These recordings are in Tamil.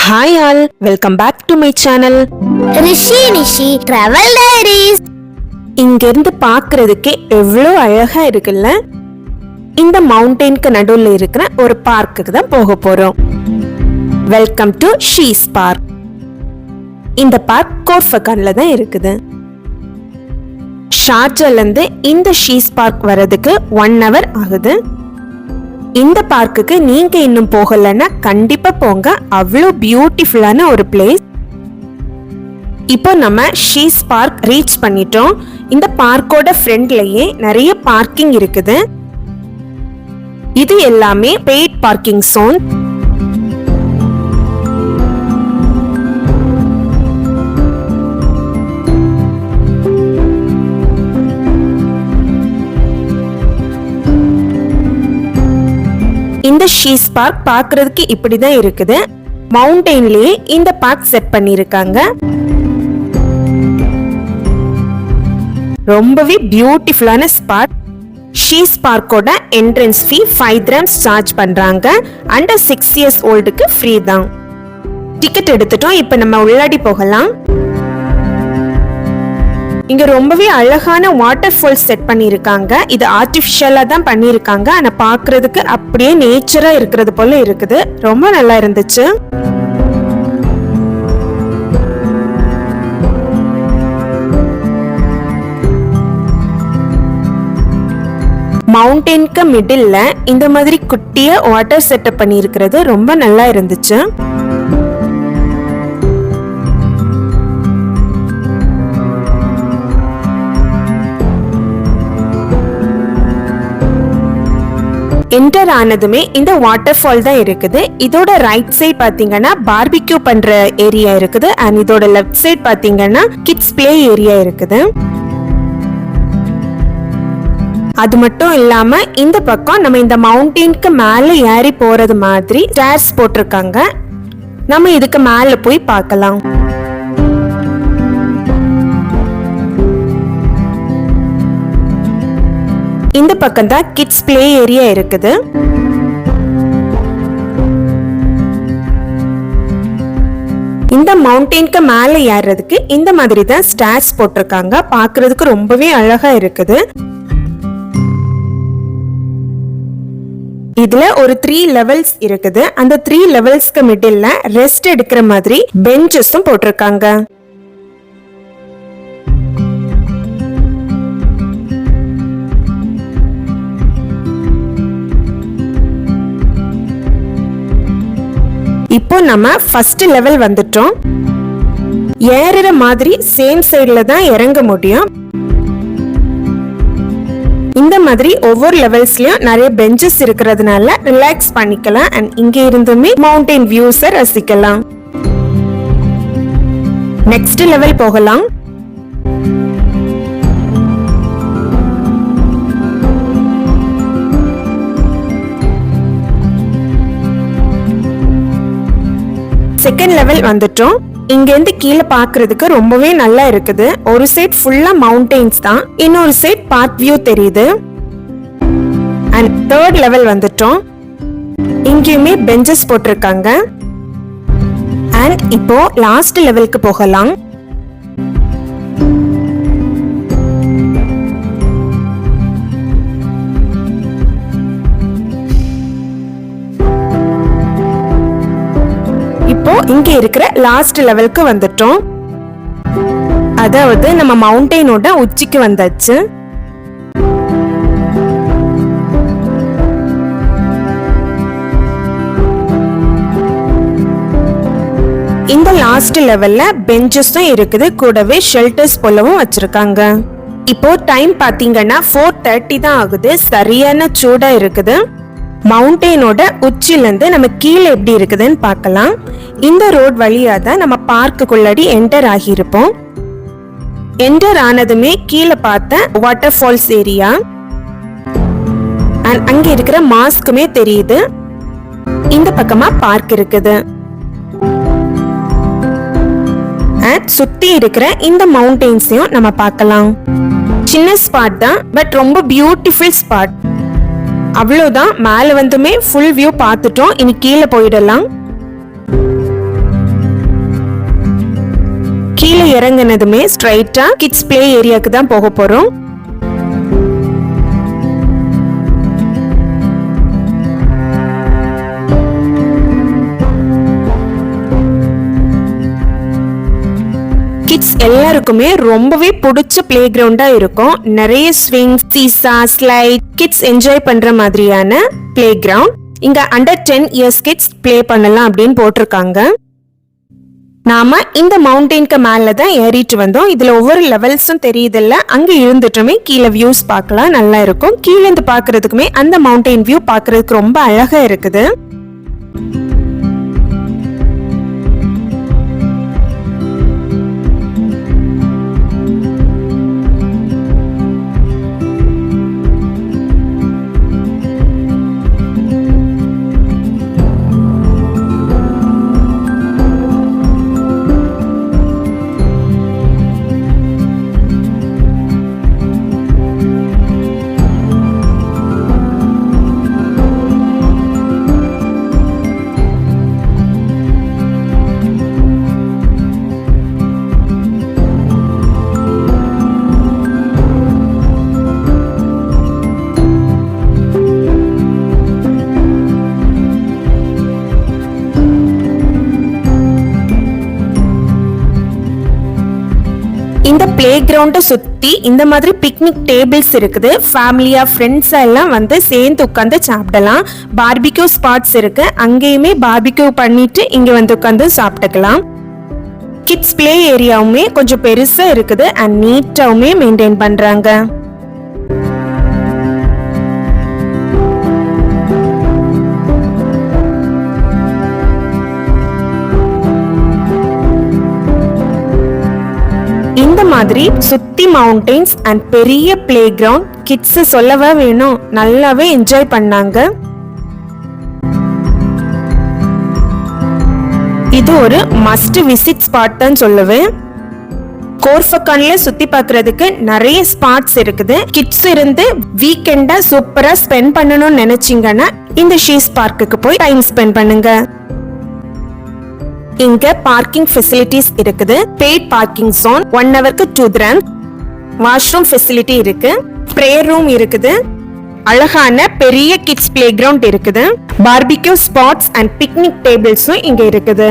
Hi all, welcome back to my channel. Rishi Nishi travel diaries. இங்க இருந்து பார்க்கிறதுக்கு எவ்வளோ அழகா இருக்குல்ல. இந்த மவுண்டனுக்கு நடுவுல இருக்கிற ஒரு பார்க்குக்கு தான் போக போறோம். Welcome to she's park. இந்த பார்க் கோர்ஃபகான்ல தான் இருக்குது. ஷார்ஜால இருந்து இந்த ஷீஸ் பார்க் வரதுக்கு 1 hour ஆகுது. இந்த பார்க்குக்கு நீங்க இன்னும் போகலன்னா கண்டிப்பா போங்க. அவ்வளோ பியூட்டிஃபுல்லான ஒரு பிளேஸ். இப்போ நம்ம ஷீஸ் பார்க் ரீச் பண்ணிட்டோம். இந்த பார்க்கோட ஃப்ரண்ட்லயே நிறைய பார்க்கிங் இருக்குது. இது எல்லாமே பெய்ட் பார்க்கிங் சோன். இந்த ஷீஸ் பார்க் பார்க்கிறதுக்கு இப்படிதான் இருக்குது. மவுண்டன்லயே இந்த பார்க் செட் பண்ணிருக்காங்க. ரொம்பவே பியூட்டிஃபுல்லான ஸ்பாட். ஷீஸ் பார்க்கோட என்ட்ரன்ஸ் ஃபீ 5 dirhams சார்ஜ் பண்றாங்க. அண்டர் 6 years ஓல்டுக்கு ஃப்ரீ தான். டிக்கெட் எடுத்துட்டோம். இப்போ நம்ம உள்ளாடி போகலாம். இங்க ரொம்பவே அழகான வாட்டர் ஃபால் செட் பண்ணிருக்காங்க. இது ஆர்டிபிஷியலா தான் பண்ணிருக்காங்க. ஆனா பாக்குறதுக்கு அப்படியே நேச்சரா இருக்கிறது போல இருக்குது. ரொம்ப நல்லா இருந்துச்சு. மவுண்டனுக்கு மிடில்ல இந்த மாதிரி குட்டிய வாட்டர் செட்டப் பண்ணிருக்கிறது ரொம்ப நல்லா இருந்துச்சு. என்டர் ஆனதுமே இந்த வாட்டர் ஃபால் தான் இருக்குது. இதோட ரைட் சைட் பாத்தீங்கன்னா பார்பிக்யூ பண்ற ஏரியா இருக்குது. அண்ட் இதோட லெஃப்ட் சைட் பாத்தீங்கன்னா கிட்ஸ் பிளே ஏரியா இருக்குது. அது மட்டும் இல்லாம இந்த பக்கம் நம்ம இந்த மவுண்டனுக்கு மேல ஏறி போறது மாதிரி ஸ்டேர்ஸ் போட்டிருக்காங்க. நம்ம இதுக்கு மேல போய் பார்க்கலாம். இந்த பக்கம் தான் கிட்ஸ் பிளே ஏரியா இருக்குது. இந்த மவுண்டனுக்கு மேல ஏறதுக்கு இந்த மாதிரி தான் ஸ்டேர்ஸ் போட்டிருக்காங்க. பார்க்கிறதுக்கு ரொம்பவே அழகா இருக்குது. இதுல ஒரு 3 levels இருக்குது. அந்த 3 levelsக்கு மிடில்ல ரெஸ்ட் எடுக்கிற மாதிரி பெஞ்சஸும் போட்டிருக்காங்க. இப்போ நம்ம ஃபர்ஸ்ட் லெவல் வந்துட்டோம். ஏறுற மாதிரி சேம் சைடுல தான் இறங்க முடியும். இந்த மாதிரி ஒவ்வொரு லெவல்ஸ்லயும் நிறைய பெஞ்சஸ் இருக்கிறதுனால ரிலாக்ஸ் பண்ணிக்கலாம். அண்ட் இங்க இருந்துமே மவுண்டன் வியூஸை ரசிக்கலாம். நெக்ஸ்ட் லெவல் போகலாம். செகண்ட் லெவல் வந்துட்டோம். இங்க இருந்து கீழே பாக்குறதுக்கு ரொம்பவே நல்லா இருக்குது. ஒரு சைட் ஃபுல்லா மவுண்டன்ஸ் தான், இன்னொரு சைட் பார்க் வியூ தெரியுது. அண்ட் தேர்ட் லெவல் வந்துட்டோம். இங்கேயுமே பெஞ்சஸ் போட்டிருக்காங்க. அண்ட் இப்போ லாஸ்ட் லெவலுக்கு போகலாம். இப்போ இங்க இருக்கிற லாஸ்ட் லெவலுக்கு வந்துட்டோம். அதாவது நம்ம மவுண்டனோட உச்சிக்கு வந்தாச்சு. இந்த லாஸ்ட் லெவல்ல பெஞ்சஸும் இருக்குது. கூடவே ஷெல்டர்ஸ் போலவும் வச்சிருக்காங்க. இப்போ டைம் பாத்தீங்கன்னா 4:30 தான் ஆகுது. சரியான சூடா இருக்குது. மவுண்டனோட உச்சில இருந்து நம்ம கீழே எப்படி இருக்குதுன்னு பார்க்கலாம். இந்த ரோட் வழியா தான் நம்ம பார்க்குக்குள்ளடி என்டர் ஆகியிருப்போம். என்டர் ஆனதுமே கீழே பார்த்த வாட்டர் ஃபால்ஸ் ஏரியா அண்ட் அங்க இருக்கிற மாஸ்க்குமே தெரியுது. இந்த பக்கமா பார்க் இருக்குது. அண்ட் சுத்தி இருக்கிற இந்த மவுண்டன்ஸையும் நம்ம பார்க்கலாம். சின்ன ஸ்பாட் தான், பட் ரொம்ப பியூட்டிஃபுல் ஸ்பாட். அவ்வளவுதான், மேல வந்துமே ஃபுல் வியூ பார்த்துட்டோம். இனி கீழே போயிடலாம். இறங்குனதுமே ஸ்ட்ரைட்டா கிட்ஸ் பிளே ஏரியாக்கு தான் போக போறோம். கிட்ஸ் எல்லாருக்குமே ரொம்பவே பிடிச்ச பிளே கிரவுண்டா இருக்கும். நிறைய swing, seesaw, slide, kids enjoy பண்ற மாதிரியான பிளே கிரவுண்ட். இங்க அண்டர் 10 இயர்ஸ் கிட்ஸ் பிளே பண்ணலாம் அப்படின்னு போட்டிருக்காங்க. நாம இந்த மவுண்டெயின்க்கு மேல தான் ஏறிட்டு வந்தோம். இதுல ஒவ்வொரு லெவல்ஸும் தெரியுதுல்ல, அங்க இருந்துட்டுமே கீழே வியூஸ் பார்க்கலாம், நல்லா இருக்கும். கீழே இருந்து பாக்குறதுக்குமே அந்த மவுண்டெயின் வியூ பாக்குறதுக்கு ரொம்ப அழகா இருக்குது. இந்த பிளே கிரவுண்ட சுத்தி இந்த மாதிரி பிக்னிக் டேபிள்ஸ் இருக்குது. ஃபேமிலியா ஃப்ரெண்ட்ஸ் எல்லாம் வந்து சேர்ந்து உட்காந்து சாப்பிடலாம். பார்பிக்யூ ஸ்பாட்ஸ் இருக்கு, அங்கேயுமே பார்பிக்யூ பண்ணிட்டு இங்க வந்து உட்காந்து சாப்பிட்டுக்கலாம். கிட்ஸ் பிளே ஏரியாவுமே கொஞ்சம் பெருசா இருக்குது அண்ட் நீட்டாவுமே மெயின்டைன் பண்றாங்க. இந்த மாதிரி சுத்தி மவுண்டெயின்ஸ் அண்ட் பெரிய பிளே கிரவுண்ட், கிட்ஸ் சொல்லவா வேணும், நல்லாவே என்ஜாய் பண்ணாங்க. இது ஒரு மஸ்ட் விசிட் ஸ்பாட் தான் சொல்லுவேன். கோர்ஃபக்கான்ல சுத்தி பார்க்கிறதுக்கு நிறைய ஸ்பாட்ஸ் இருக்குது. கிட்ஸ் இருந்து வீக்கெண்டா சூப்பரா ஸ்பெண்ட் பண்ணணும்னு நினைச்சீங்கன்னா இந்த ஷீஸ் பார்க்குக்கு போய் டைம் ஸ்பெண்ட் பண்ணுங்க. இங்க பார்க்கிங் ஃபெசிலிட்டிஸ் இருக்குது. பெய்ட் பார்க்கிங் ஜோன் 1 ஹவருக்கு 2 dirhams. வாஷ்ரூம் ஃபெசிலிட்டி இருக்கு. பிரேயர் ரூம் இருக்குது. அழகான பெரிய கிட்ஸ் பிளே கிரவுண்ட் இருக்குது. பார்பிக்யூ ஸ்பாட்ஸ் அண்ட் பிக்னிக் டேபிள்ஸும் இங்க இருக்குது.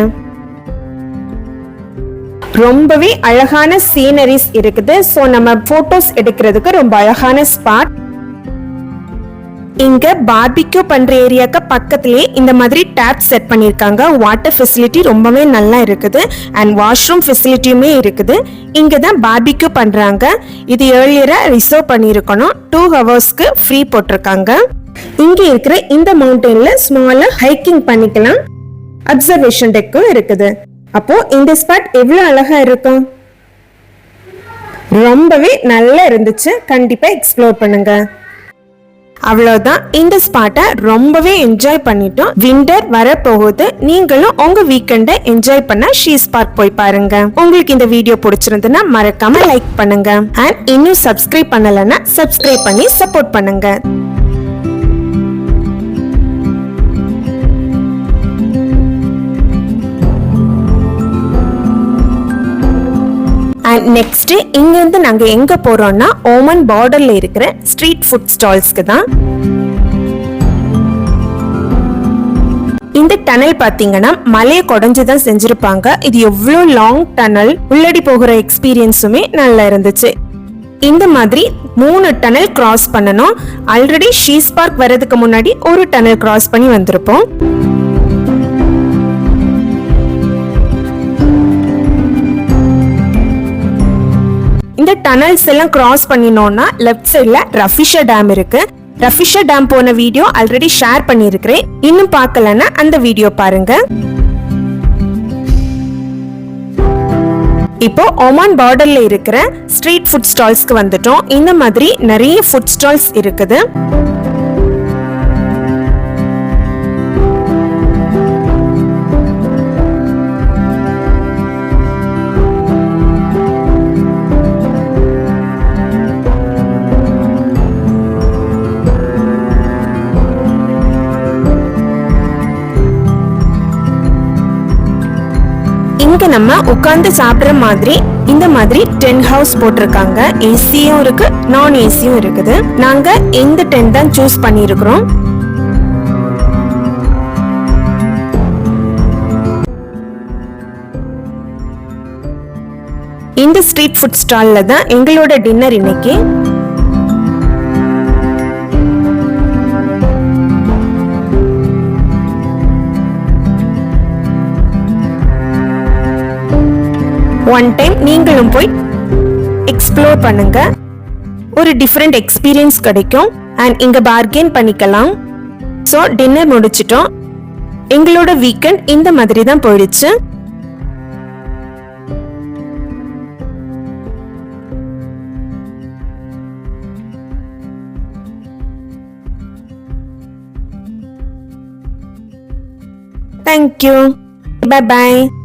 ரொம்பவே அழகான சீனரிஸ் இருக்குது. சோ நம்ம போட்டோஸ் எடுக்கிறதுக்கு ரொம்ப அழகான ஸ்பாட். இங்க பார்பிக்யூ பண்ற ஏரியாக்கு பக்கத்திலே இந்த மாதிரி டேப் செட் பண்ணிருக்காங்க. வாட்டர் ஃபெசிலிட்டி ரொம்பவே நல்லா இருக்குது அண்ட் வாஷ்ரூம் ஃபெசிலிட்டியுமே இருக்குது. இங்க தான் பார்பிக்யூ பண்றாங்க. இது ஏர்லியரா ரிசர்வ் பண்ணிருக்கணும். 2 ஹவர்ஸ்க்கு ஃப்ரீ போட்டிருக்காங்க. இங்க இருக்கிற இந்த மவுண்டெயின்ல ஸ்மாலா ஹைக்கிங் பண்ணிக்கலாம். அப்சர்வேஷன் டெக்கும் இருக்குது. அப்போ இந்த ஸ்பாட் எவ்வளவு அழகா இருக்கும், ரொம்பவே நல்லா இருந்துச்சு. கண்டிப்பா எக்ஸ்ப்ளோர் பண்ணுங்க. அவ்வளவுதான், இந்த ஸ்பாட்டை ரொம்பவே என்ஜாய் பண்ணிட்டோம். விண்டர் வர போகுது. நீங்களும் உங்க வீக்கெண்டை என்ஜாய் பண்ண ஷீஸ் பார்க் போய் பாருங்க. உங்களுக்கு இந்த வீடியோ பிடிச்சிருந்ததுன்னா மறக்காம லைக் பண்ணுங்க அண்ட் இன்னும் சப்ஸ்கிரைப் பண்ணலன்னா சப்ஸ்கிரைப் பண்ணி சப்போர்ட் பண்ணுங்க. நெக்ஸ்ட் இங்க இருந்து நாங்க எங்க போறோம்னா ஓமன் பார்டர்ல இருக்கிற ஸ்ட்ரீட் ஃபுட் ஸ்டால்ஸ்க்கு தான். இந்த டனல் பாத்தீங்கன்னா மலையை குடைஞ்சுதான் செஞ்சிருப்பாங்க. இது எவ்வளவு லாங் டனல், உள்ளடி போகிற எக்ஸ்பீரியன்ஸுமே நல்லா இருந்துச்சு. இந்த மாதிரி 3 டனல் கிராஸ் பண்ணணும். ஆல்ரெடி ஷீஸ் பார்க் வர்றதுக்கு முன்னாடி ஒரு டனல் கிராஸ் பண்ணி வந்திருப்போம். இந்த டனல்ஸ் எல்லாம் கிராஸ் பண்ணினோம்னா லெஃப்ட் சைடுல ரஃபிஷா டேம் இருக்கு. ரஃபிஷா டேம் போன வீடியோ ஆல்ரெடி ஷேர் பண்ணியிருக்கிறேன். இன்னும் பார்க்கலன்னா அந்த வீடியோ பாருங்க. இப்போ ஓமான் பார்டர்ல இருக்கிற ஸ்ட்ரீட் ஃபுட் ஸ்டால்ஸ்க்கு வந்துட்டோம். இந்த மாதிரி நிறைய ஃபுட் ஸ்டால்ஸ் இருக்குது. இங்க நம்ம உட்கார்ந்து சாப்பிடுற மாதிரி இந்த மாதிரி டென்ட் ஹவுஸ் போட்டிருக்காங்க. ஏசியும் இருக்கு, நான் ஏசியும் இருக்குது. நாங்க இந்த டென்ட் தான் சூஸ் பண்ணியிருக்கிறோம். இந்த ஸ்ட்ரீட் ஃபுட் ஸ்டால்ல தான் எங்களோட டின்னர் இன்னைக்கு. ஒன் டைம் நீங்களும் போய் எக்ஸ்ப்ளோர் பண்ணுங்க. ஒரு டிஃப்ரெண்ட் எக்ஸ்பீரியன்ஸ் கிடைக்கும். அண்ட் இங்க பார்கெயின் பண்ணிக்கலாம். ஸோ டின்னர் முடிச்சிட்டோம். எங்களோட வீக்கெண்ட் இந்த மாதிரி தான் போயிடுச்சு. Thank you. Bye bye.